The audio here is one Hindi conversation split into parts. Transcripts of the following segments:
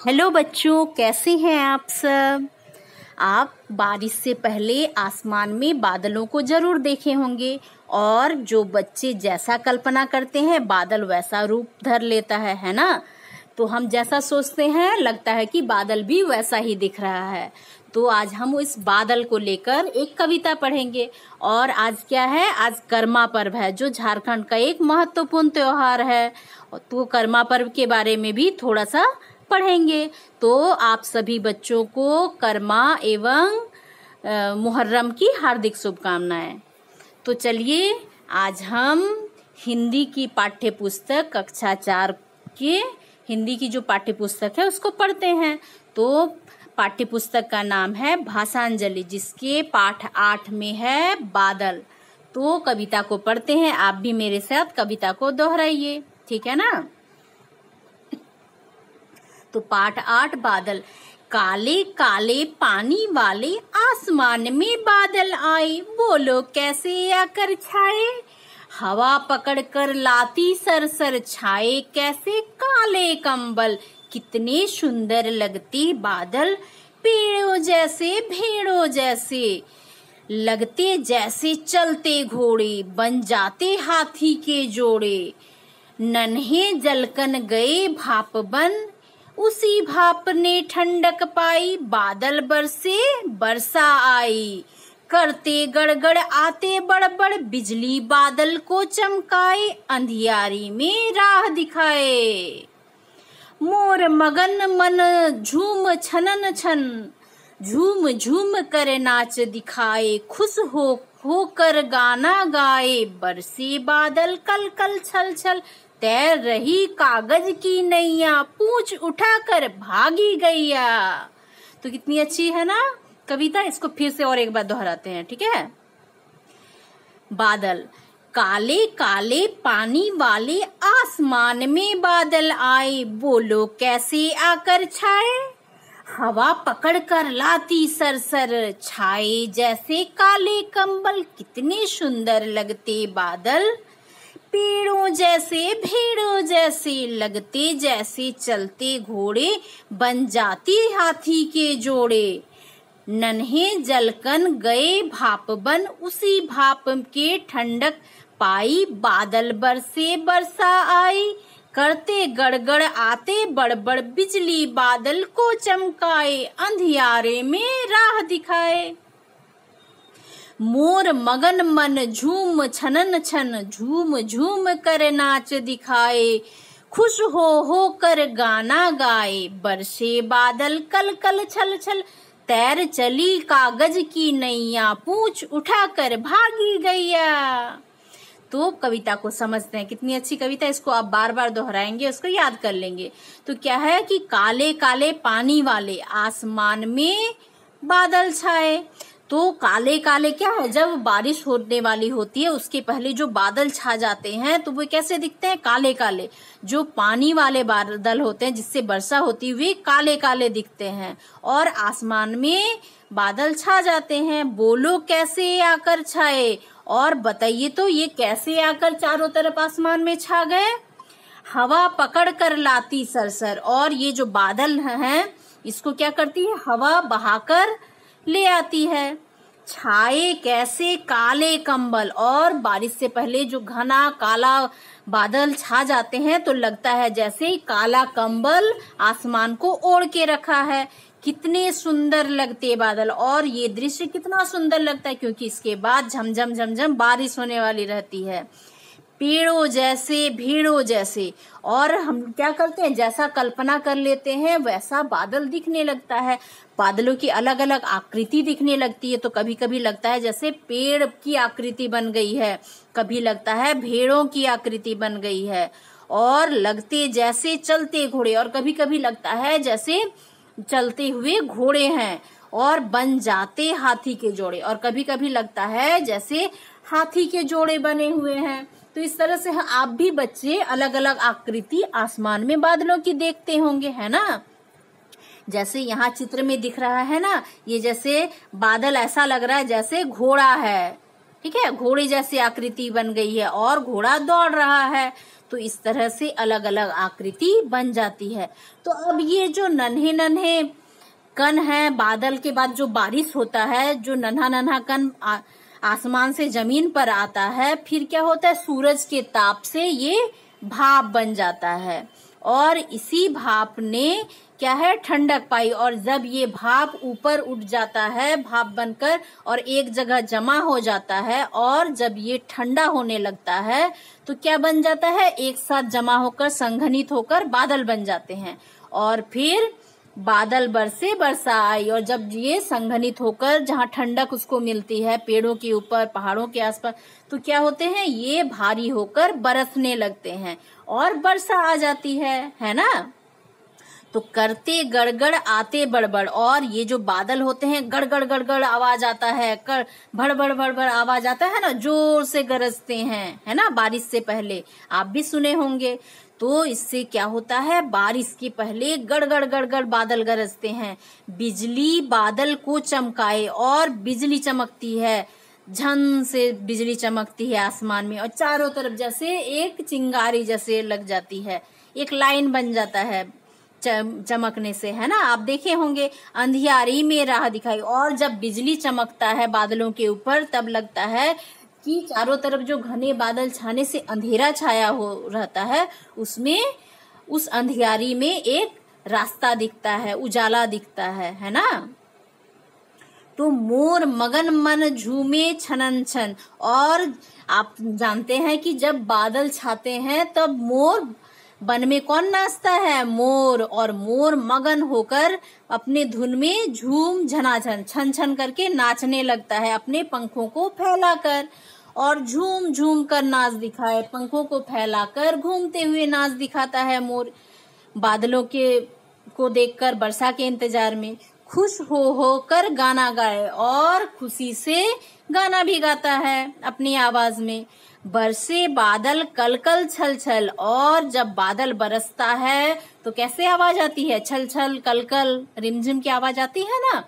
हेलो बच्चों, कैसे हैं आप सब। आप बारिश से पहले आसमान में बादलों को जरूर देखे होंगे और जो बच्चे जैसा कल्पना करते हैं बादल वैसा रूप धर लेता है ना। तो हम जैसा सोचते हैं लगता है कि बादल भी वैसा ही दिख रहा है। तो आज हम इस बादल को लेकर एक कविता पढ़ेंगे। और आज क्या है, आज कर्मा पर्व है जो झारखंड का एक महत्वपूर्ण त्योहार है। तो कर्मा पर्व के बारे में भी थोड़ा सा पढ़ेंगे। तो आप सभी बच्चों को कर्मा एवं मुहर्रम की हार्दिक शुभकामनाएं। तो चलिए आज हम हिंदी की पाठ्य पुस्तक कक्षा 4 के हिंदी की जो पाठ्य पुस्तक है उसको पढ़ते हैं। तो पाठ्य पुस्तक का नाम है भाषांजलि, जिसके पाठ 8 में है बादल। तो कविता को पढ़ते हैं, आप भी मेरे साथ कविता को दोहराइए, ठीक है ना। तो पाठ 8 बादल। काले काले पानी वाले आसमान में बादल आए, बोलो कैसे आकर छाए। हवा पकड़ कर लाती सरसर छाए, कैसे काले कंबल। कितने सुंदर लगते बादल, पेड़ों जैसे भेड़ों जैसे। लगते जैसे चलते घोड़े, बन जाते हाथी के जोड़े। नन्हे जलकन गए भाप बन, उसी भाप ने ठंडक पाई। बादल बरसे बरसा आई, करते गड़गड़ आते बड़बड़। बिजली बादल को चमकाए, अंधियारी में राह दिखाए। मोर मगन मन झूम छनन छन, झूम झूम कर नाच दिखाए। खुश हो कर गाना गाए, बरसे बादल कल कल छल छल। तैर रही कागज की नैया, पूंछ उठाकर भागी गैया। तो कितनी अच्छी है ना कविता। इसको फिर से और एक बार दोहराते हैं, ठीक है। बादल। काले काले पानी वाले आसमान में बादल आए, बोलो कैसे आकर छाए। हवा पकड़ कर लाती सरसर छाए, जैसे काले कंबल। कितने सुंदर लगते बादल, पेड़ों जैसे भेड़ों जैसे। लगते जैसे चलते घोड़े, बन जाती हाथी के जोड़े। नन्हे जलकन गए भाप बन, उसी भाप के ठंडक पाई। बादल बरसे बरसा आई, करते गड़गड़ आते बड़बड़। बिजली बादल को चमकाए, अंधियारे में राह दिखाए। मोर मगन मन झूम छनन छन, झूम झूम कर नाच दिखाए। खुश हो कर गाना गाए, बरसे बादल कल कल छल छल। तैर चली कागज की नैया, पूंछ उठाकर भागी गैया। तो कविता को समझते हैं, कितनी अच्छी कविता। इसको आप बार बार दोहराएंगे, उसको याद कर लेंगे। तो क्या है कि काले काले पानी वाले आसमान में बादल छाए। तो काले काले क्या है, जब बारिश होने वाली होती है उसके पहले जो बादल छा जाते हैं तो वो कैसे दिखते हैं, काले काले। जो पानी वाले बादल होते हैं जिससे वर्षा होती हुई काले काले दिखते हैं और आसमान में बादल छा जाते हैं। बोलो कैसे आकर छाए, और बताइए तो ये कैसे आकर चारों तरफ आसमान में छा गए। हवा पकड़ कर लाती सरसर, और ये जो बादल हैं इसको क्या करती है, हवा बहाकर ले आती है। छाए कैसे काले कंबल, और बारिश से पहले जो घना काला बादल छा जाते हैं तो लगता है जैसे काला कंबल आसमान को ओढ़ के रखा है। कितने सुंदर लगते बादल, और ये दृश्य कितना सुंदर लगता है क्योंकि इसके बाद झमझम झमझम बारिश होने वाली रहती है। पेड़ों जैसे भेड़ों जैसे, और हम क्या करते हैं, जैसा कल्पना कर लेते हैं वैसा बादल दिखने लगता है। बादलों की अलग अलग आकृति दिखने लगती है। तो कभी कभी लगता है जैसे पेड़ की आकृति बन गई है, कभी लगता है भेड़ों की आकृति बन गई है, और लगते जैसे चलते घोड़े, और कभी कभी लगता है जैसे चलते हुए घोड़े हैं, और बन जाते हाथी के जोड़े, और कभी कभी लगता है जैसे हाथी के जोड़े बने हुए हैं। तो इस तरह से आप भी बच्चे अलग अलग आकृति आसमान में बादलों की देखते होंगे, है ना। जैसे यहाँ चित्र में दिख रहा है ना, ये जैसे बादल ऐसा लग रहा है जैसे घोड़ा है, ठीक है, घोड़े जैसी आकृति बन गई है और घोड़ा दौड़ रहा है। तो इस तरह से अलग अलग आकृति बन जाती है। तो अब ये जो नन्हे नन्हे कण है, बादल के बाद जो बारिश होता है, जो नन्हा नन्हा कण आसमान से जमीन पर आता है, फिर क्या होता है, सूरज के ताप से ये भाप बन जाता है और इसी भाप ने क्या है, ठंडक पाई। और जब ये भाप ऊपर उठ जाता है भाप बनकर और एक जगह जमा हो जाता है, और जब ये ठंडा होने लगता है तो क्या बन जाता है, एक साथ जमा होकर संघनित होकर बादल बन जाते हैं। और फिर बादल बरसे बरसा आई, और जब ये संघनित होकर जहाँ ठंडक उसको मिलती है पेड़ों के ऊपर, पहाड़ों के आसपास, तो क्या होते हैं, ये भारी होकर बरसने लगते हैं और वर्षा आ जाती है ना। तो करते गड़गड़ आते बड़बड़, और ये जो बादल होते हैं गड़गड़ गड़गड़ आवाज आता है, भड़बड़ भड़बड़ आवाज आता है ना, जोर से गरजते हैं, है ना, बारिश से पहले आप भी सुने होंगे। तो इससे क्या होता है, बारिश के पहले गड़गड़ गड़गड़ बादल गरजते हैं, बिजली बादल को चमकाए, और बिजली चमकती है, झन से बिजली चमकती है आसमान में, और चारों तरफ जैसे एक चिंगारी जैसे लग जाती है, एक लाइन बन जाता है चमकने से, है ना। आप देखे होंगे, अंधियारी में राह दिखाई, और जब बिजली चमकता है बादलों के ऊपर तब लगता है कि चारों तरफ जो घने बादल छाने से अंधेरा छाया हो रहता है, उसमें उस अंधियारी में एक रास्ता दिखता है, उजाला दिखता है ना। तो मोर मगन मन झूमे छनन छन, और आप जानते हैं कि जब बादल छाते हैं तब मोर, वन में कौन नाचता है, मोर, और मोर मगन होकर अपने धुन में झूम झनाझन छन छन करके नाचने लगता है, अपने पंखों को फैलाकर, और झूम झूम कर नाच दिखाए, पंखों को फैलाकर घूमते हुए नाच दिखाता है मोर, बादलों को देखकर, वर्षा के इंतजार में। खुश हो कर गाना गाए, और खुशी से गाना भी गाता है अपनी आवाज में। बरसे बादल कल कल छल छल, और जब बादल बरसता है तो कैसे आवाज आती है, छल छल कल कल रिमझिम की आवाज आती है ना।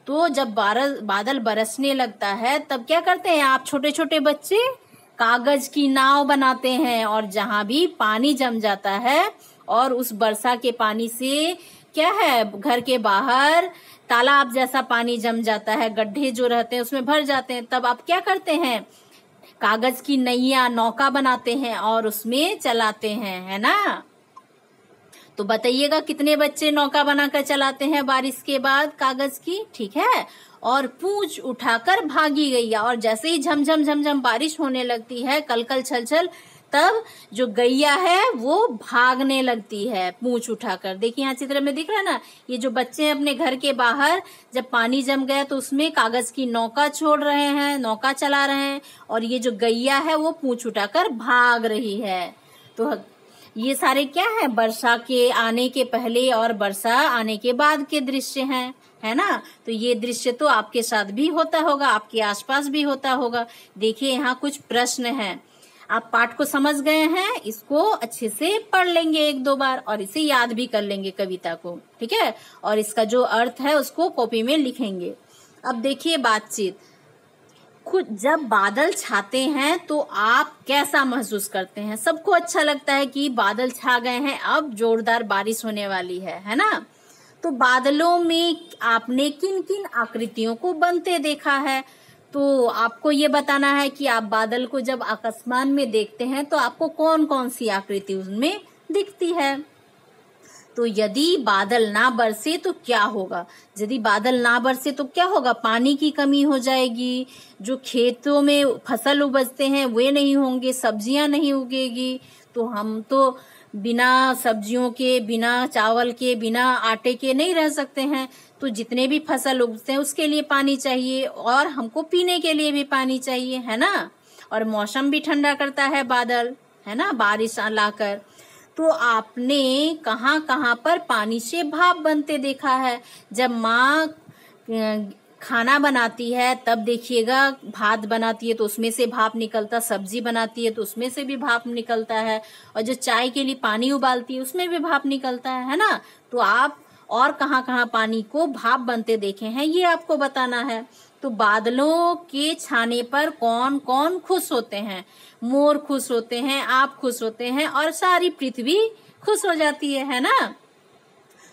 तो जब बादल बरसने लगता है तब क्या करते हैं आप छोटे छोटे बच्चे, कागज की नाव बनाते हैं, और जहां भी पानी जम जाता है और उस वर्षा के पानी से क्या है, घर के बाहर तालाब जैसा पानी जम जाता है, गड्ढे जो रहते हैं उसमें भर जाते हैं, तब आप क्या करते हैं, कागज की नैया, नौका बनाते हैं और उसमें चलाते हैं, है ना। तो बताइएगा कितने बच्चे नौका बनाकर चलाते हैं बारिश के बाद कागज की, ठीक है। और पूंछ उठाकर भागी गैया, और जैसे ही झमझम झमझम बारिश होने लगती है, कलकल छल छल, तब जो गैया है वो भागने लगती है पूंछ उठाकर। देखिए यहाँ चित्र में दिख रहा है ना, ये जो बच्चे हैं अपने घर के बाहर जब पानी जम गया तो उसमें कागज की नौका छोड़ रहे हैं, नौका चला रहे हैं, और ये जो गैया है वो पूंछ उठाकर भाग रही है। तो ये सारे क्या है, वर्षा के आने के पहले और वर्षा आने के बाद के दृश्य हैं, है ना। तो ये दृश्य तो आपके साथ भी होता होगा, आपके आसपास भी होता होगा। देखिए यहाँ कुछ प्रश्न हैं, आप पाठ को समझ गए हैं, इसको अच्छे से पढ़ लेंगे एक दो बार और इसे याद भी कर लेंगे कविता को, ठीक है। और इसका जो अर्थ है उसको कॉपी में लिखेंगे। अब देखिए बातचीत, खुद जब बादल छाते हैं तो आप कैसा महसूस करते हैं। सबको अच्छा लगता है कि बादल छा गए हैं, अब जोरदार बारिश होने वाली है ना। तो बादलों में आपने किन किन आकृतियों को बनते देखा है, तो आपको ये बताना है कि आप बादल को जब आसमान में देखते हैं तो आपको कौन कौन सी आकृति उसमें दिखती है। तो यदि बादल ना बरसे तो क्या होगा, यदि बादल ना बरसे तो क्या होगा, पानी की कमी हो जाएगी, जो खेतों में फसल उपजते हैं वे नहीं होंगे, सब्जियां नहीं उगेगी। तो हम तो बिना सब्जियों के, बिना चावल के, बिना आटे के नहीं रह सकते हैं। तो जितने भी फसल उगते हैं उसके लिए पानी चाहिए, और हमको पीने के लिए भी पानी चाहिए, है ना। और मौसम भी ठंडा करता है बादल, है ना, बारिश लाकर। तो आपने कहाँ कहाँ पर पानी से भाप बनते देखा है। जब माँ खाना बनाती है तब देखिएगा, भात बनाती है तो उसमें से भाप निकलता, सब्जी बनाती है तो उसमें से भी भाप निकलता है, और जो चाय के लिए पानी उबालती है उसमें भी भाप निकलता है ना। तो आप और कहाँ कहाँ पानी को भाप बनते देखे हैं, ये आपको बताना है। तो बादलों के छाने पर कौन कौन खुश होते हैं? मोर खुश होते हैं, आप खुश होते हैं और सारी पृथ्वी खुश हो जाती है ना।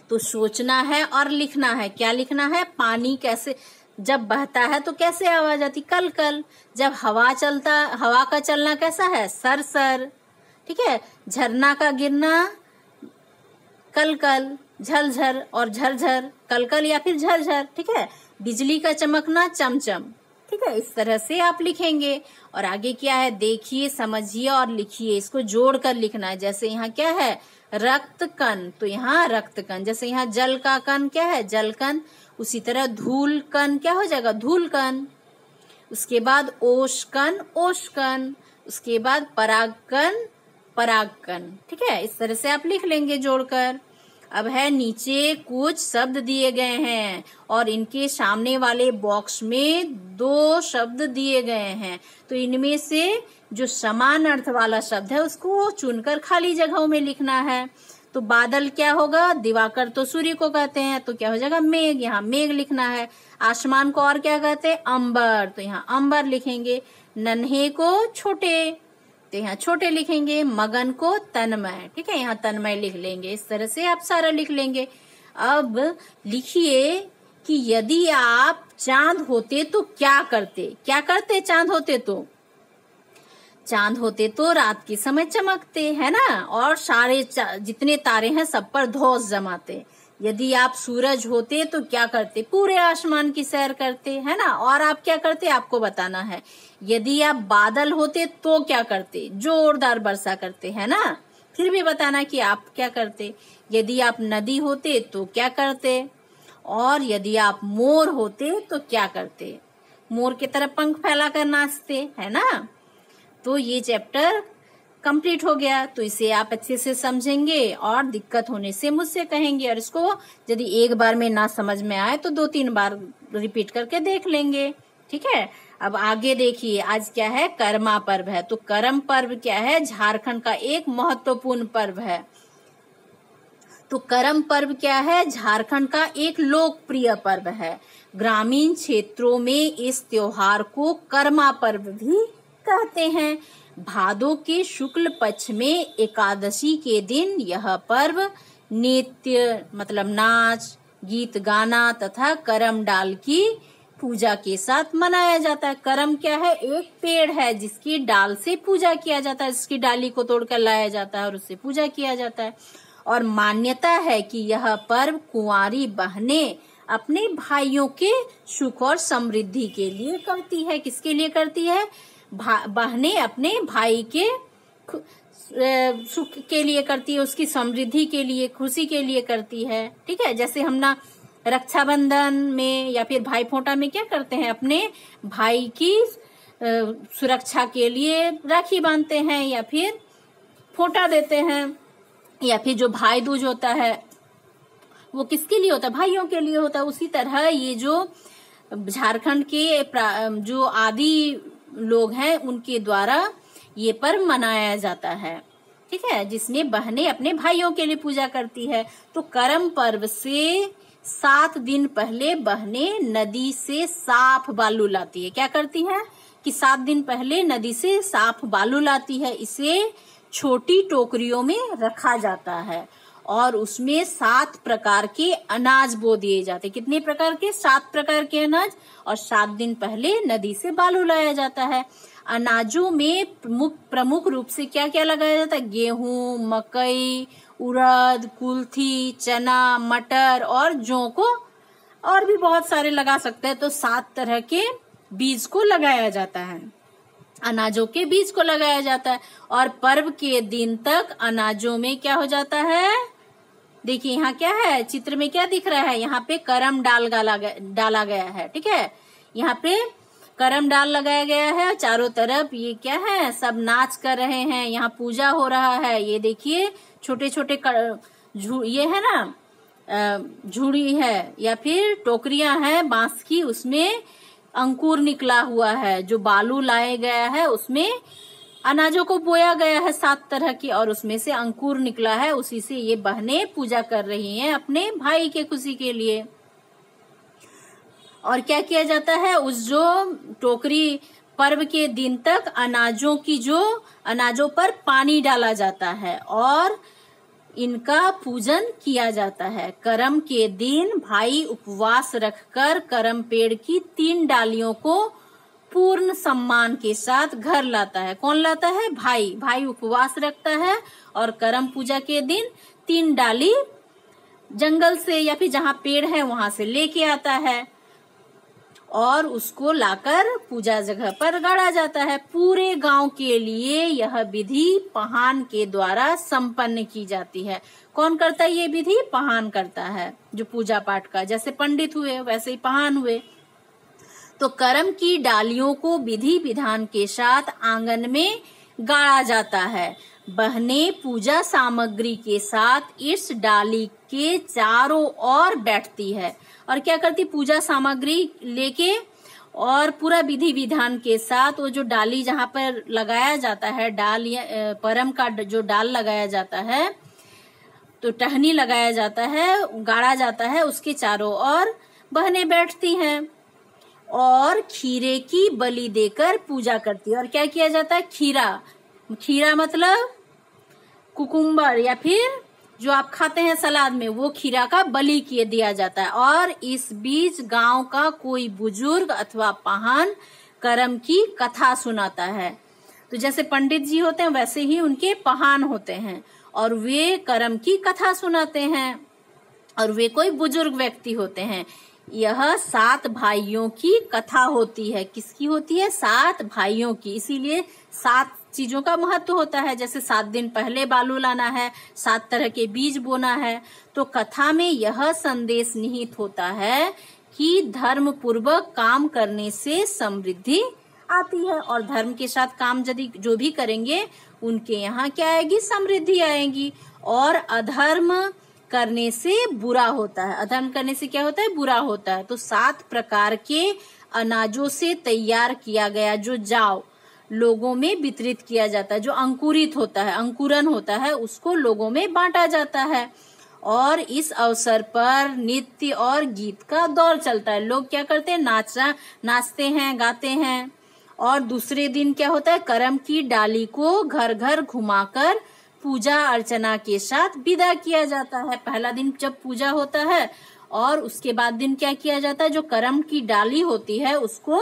तो सोचना है और लिखना है। क्या लिखना है? पानी कैसे जब बहता है तो कैसे आवाज आती? कल कल। जब हवा का चलना कैसा है? Sir sir. ठीक है। झरना का गिरना कल कल, झलझल और झरझर, कल कल या फिर झरझर। ठीक है। बिजली का चमकना चमचम। ठीक है। इस तरह से आप लिखेंगे। और आगे क्या है? देखिए, समझिए और लिखिए। इसको जोड़कर लिखना है। जैसे यहाँ क्या है? रक्त कण, तो यहाँ रक्त कण। जैसे यहाँ जल का कण क्या है? जल कण। उसी तरह धूल कण क्या हो जाएगा? धूल कण। उसके बाद ओश कण, ओश कण। उसके बाद पराग कण, पराग कण। ठीक है। इस तरह से आप लिख लेंगे जोड़कर। अब है नीचे कुछ शब्द दिए गए हैं और इनके सामने वाले बॉक्स में 2 शब्द दिए गए हैं। तो इनमें से जो समान अर्थ वाला शब्द है उसको चुनकर खाली जगहों में लिखना है। तो बादल क्या होगा? दिवाकर तो सूर्य को कहते हैं, तो क्या हो जाएगा? मेघ। यहाँ मेघ लिखना है। आसमान को और क्या कहते हैं? अंबर, तो यहाँ अंबर लिखेंगे। नन्हे को छोटे, तो यहाँ छोटे लिखेंगे। मगन को तन्मय। ठीक है। यहाँ तन्मय लिख लेंगे। इस तरह से आप सारा लिख लेंगे। अब लिखिए कि यदि आप चांद होते तो क्या करते? क्या करते चांद होते तो? चांद होते तो रात के समय चमकते, है ना, और सारे जितने तारे हैं सब पर धौंस जमाते। यदि आप सूरज होते तो क्या करते? पूरे आसमान की सैर करते, है ना। और आप क्या करते? आपको बताना है। यदि आप बादल होते तो क्या करते? जोरदार वर्षा करते, है ना। फिर भी बताना कि आप क्या करते। यदि आप नदी होते तो क्या करते? और यदि आप मोर होते तो क्या करते? मोर की तरह पंख फैलाकर नाचते, है ना। तो ये चैप्टर कंप्लीट हो गया। तो इसे आप अच्छे से समझेंगे और दिक्कत होने से मुझसे कहेंगे। और इसको यदि एक बार में ना समझ में आए तो 2-3 बार रिपीट करके देख लेंगे। ठीक है। अब आगे देखिए, आज क्या है? करमा पर्व है। तो करम पर्व क्या है? झारखंड का एक महत्वपूर्ण पर्व है। तो करम पर्व क्या है? झारखंड का एक लोकप्रिय पर्व है। ग्रामीण क्षेत्रों में इस त्योहार को करमा पर्व भी कहते हैं। भादो के शुक्ल पक्ष में एकादशी के दिन यह पर्व नृत्य मतलब नाच, गीत गाना तथा करम डाल की पूजा के साथ मनाया जाता है। करम क्या है? एक पेड़ है जिसकी डाल से पूजा किया जाता है, जिसकी डाली को तोड़कर लाया जाता है और उससे पूजा किया जाता है। और मान्यता है कि यह पर्व कुंवारी बहनें अपने भाइयों के सुख और समृद्धि के लिए करती है। किसके लिए करती है? बहनें अपने भाई के सुख के लिए करती है, उसकी समृद्धि के लिए, खुशी के लिए करती है। ठीक है। जैसे हम ना रक्षाबंधन में या फिर भाई फोंटा में क्या करते हैं? अपने भाई की सुरक्षा के लिए राखी बांधते हैं या फिर फोंटा देते हैं। या फिर जो भाई दूज होता है वो किसके लिए होता है? भाइयों के लिए होता है। उसी तरह ये जो झारखंड के जो आदि लोग हैं उनके द्वारा ये पर्व मनाया जाता है। ठीक है। जिसमें बहनें अपने भाइयों के लिए पूजा करती है। तो करम पर्व से 7 दिन पहले बहनें नदी से साफ बालू लाती है। क्या करती हैं? कि 7 दिन पहले नदी से साफ बालू लाती है। इसे छोटी टोकरियों में रखा जाता है और उसमें 7 प्रकार के अनाज बो दिए जाते। कितने प्रकार के? 7 प्रकार के अनाज। और 7 दिन पहले नदी से बालू लाया जाता है। अनाजों में प्रमुख रूप से क्या क्या लगाया जाता है? गेहूं, मकई, उड़द, कुल्थी, चना, मटर और जौ को और भी बहुत सारे लगा सकते हैं। तो 7 तरह के बीज को लगाया जाता है। अनाजों के बीज को लगाया जाता है और पर्व के दिन तक अनाजों में क्या हो जाता है? देखिए यहाँ क्या है? चित्र में क्या दिख रहा है? यहाँ पे करम डाला गया है। ठीक है। यहाँ पे करम डाल लगाया गया है। चारों तरफ ये क्या है? सब नाच कर रहे हैं। यहाँ पूजा हो रहा है। ये देखिए छोटे छोटे ये है ना झूड़ी है या फिर टोकरियां हैं बांस की, उसमें अंकुर निकला हुआ है। जो बालू लाया गया है उसमें अनाजों को बोया गया है 7 तरह की, और उसमें से अंकुर निकला है, उसी से ये बहनें पूजा कर रही हैं अपने भाई के खुशी के लिए। और क्या किया जाता है, उस जो टोकरी पर्व के दिन तक अनाजों पर पानी डाला जाता है और इनका पूजन किया जाता है। करम के दिन भाई उपवास रखकर करम पेड़ की 3 डालियों को पूर्ण सम्मान के साथ घर लाता है। कौन लाता है? भाई उपवास रखता है और करम पूजा के दिन 3 डाली जंगल से या फिर जहाँ पेड़ है वहां से लेके आता है और उसको लाकर पूजा जगह पर गाड़ा जाता है। पूरे गांव के लिए यह विधि पहान के द्वारा संपन्न की जाती है। कौन करता है ये विधि? पहान करता है। जो पूजा पाठ का, जैसे पंडित हुए वैसे ही पहान हुए। तो करम की डालियों को विधि विधान के साथ आंगन में गाड़ा जाता है। बहनें पूजा सामग्री के साथ इस डाली के चारों ओर बैठती है और क्या करती? पूजा सामग्री लेके और पूरा विधि विधान के साथ वो जो डाली जहाँ पर लगाया जाता है, डाल या परम का जो डाल लगाया जाता है, तो टहनी लगाया जाता है, गाड़ा जाता है, उसके चारों ओर बहनें बैठती हैं और खीरे की बलि देकर पूजा करती है। और क्या किया जाता है? खीरा मतलब कुकुम्बर या फिर जो आप खाते हैं सलाद में, वो खीरा का बलि किए दिया जाता है। और इस बीच गांव का कोई बुजुर्ग अथवा पहान करम की कथा सुनाता है। तो जैसे पंडित जी होते हैं वैसे ही उनके पहान होते हैं और वे करम की कथा सुनाते हैं और वे कोई बुजुर्ग व्यक्ति होते हैं। यह 7 भाइयों की कथा होती है। किसकी होती है? 7 भाइयों की। इसीलिए 7 चीजों का महत्व होता है। जैसे 7 दिन पहले बालू लाना है, 7 तरह के बीज बोना है। तो कथा में यह संदेश निहित होता है कि धर्म पूर्वक काम करने से समृद्धि आती है और धर्म के साथ काम यदि जो भी करेंगे उनके यहाँ क्या आएगी? समृद्धि आएगी। और अधर्म करने से बुरा होता है। अधर्म करने से क्या होता है? बुरा होता है। तो 7 प्रकार के अनाजों से तैयार किया गया जो जाव लोगों में वितरित किया जाता है। जो अंकुरित होता है, अंकुरन होता है, उसको लोगों में बांटा जाता है। और इस अवसर पर नृत्य और गीत का दौर चलता है। लोग क्या करते हैं? नाचते हैं, गाते हैं। और दूसरे दिन क्या होता है? करम की डाली को घर घर घुमाकर पूजा अर्चना के साथ विदा किया जाता है। पहला दिन जब पूजा होता है और उसके बाद दिन क्या किया जाता है? जो करम की डाली होती है उसको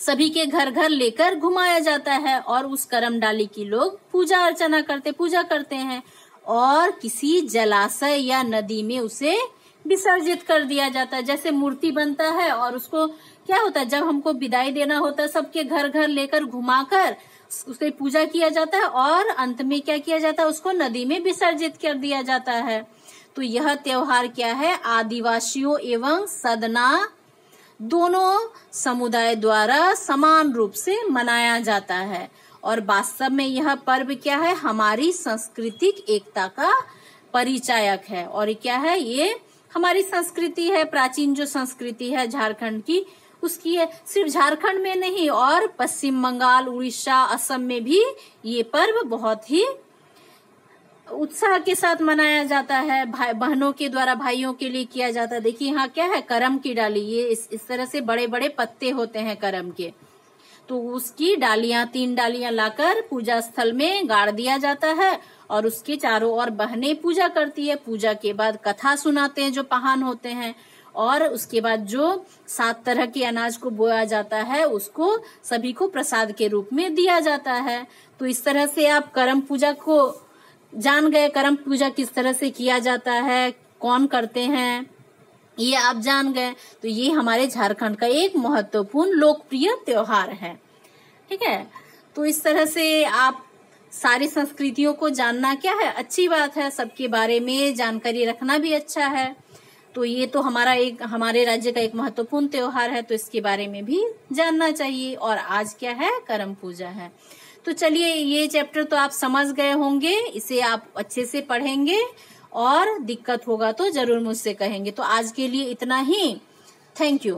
सभी के घर घर लेकर घुमाया जाता है और उस करम डाली की लोग पूजा अर्चना पूजा करते हैं और किसी जलाशय या नदी में उसे विसर्जित कर दिया जाता है। जैसे मूर्ति बनता है और उसको क्या होता है? जब हमको विदाई देना होता है सबके घर घर लेकर घुमाकर उसकी पूजा किया जाता है और अंत में क्या किया जाता है? उसको नदी में विसर्जित कर दिया जाता है। तो यह त्योहार क्या है? आदिवासियों एवं सदना दोनों समुदाय द्वारा समान रूप से मनाया जाता है और वास्तव में यह पर्व क्या है? हमारी सांस्कृतिक एकता का परिचायक है। और क्या है? ये हमारी संस्कृति है, प्राचीन जो संस्कृति है झारखंड की, उसकी है। सिर्फ झारखंड में नहीं और पश्चिम बंगाल, उड़ीसा, असम में भी ये पर्व बहुत ही उत्साह के साथ मनाया जाता है। बहनों के द्वारा भाइयों के लिए किया जाता है। देखिए यहाँ क्या है? करम की डाली। ये इस तरह से बड़े बड़े पत्ते होते हैं करम के, तो उसकी डालियां 3 डालियां लाकर पूजा स्थल में गाड़ दिया जाता है और उसके चारों ओर बहनें पूजा करती है। पूजा के बाद कथा सुनाते हैं जो पहान होते हैं और उसके बाद जो 7 तरह के अनाज को बोया जाता है उसको सभी को प्रसाद के रूप में दिया जाता है। तो इस तरह से आप करम पूजा को जान गए। करम पूजा किस तरह से किया जाता है, कौन करते हैं, ये आप जान गए। तो ये हमारे झारखंड का एक महत्वपूर्ण लोकप्रिय त्योहार है। ठीक है, तो इस तरह से आप सारी संस्कृतियों को जानना क्या है? अच्छी बात है। सबके बारे में जानकारी रखना भी अच्छा है। तो ये तो हमारे राज्य का एक महत्वपूर्ण त्योहार है, तो इसके बारे में भी जानना चाहिए। और आज क्या है? करम पूजा है। तो चलिए, ये चैप्टर तो आप समझ गए होंगे, इसे आप अच्छे से पढ़ेंगे और दिक्कत होगा तो जरूर मुझसे कहेंगे। तो आज के लिए इतना ही। Thank you.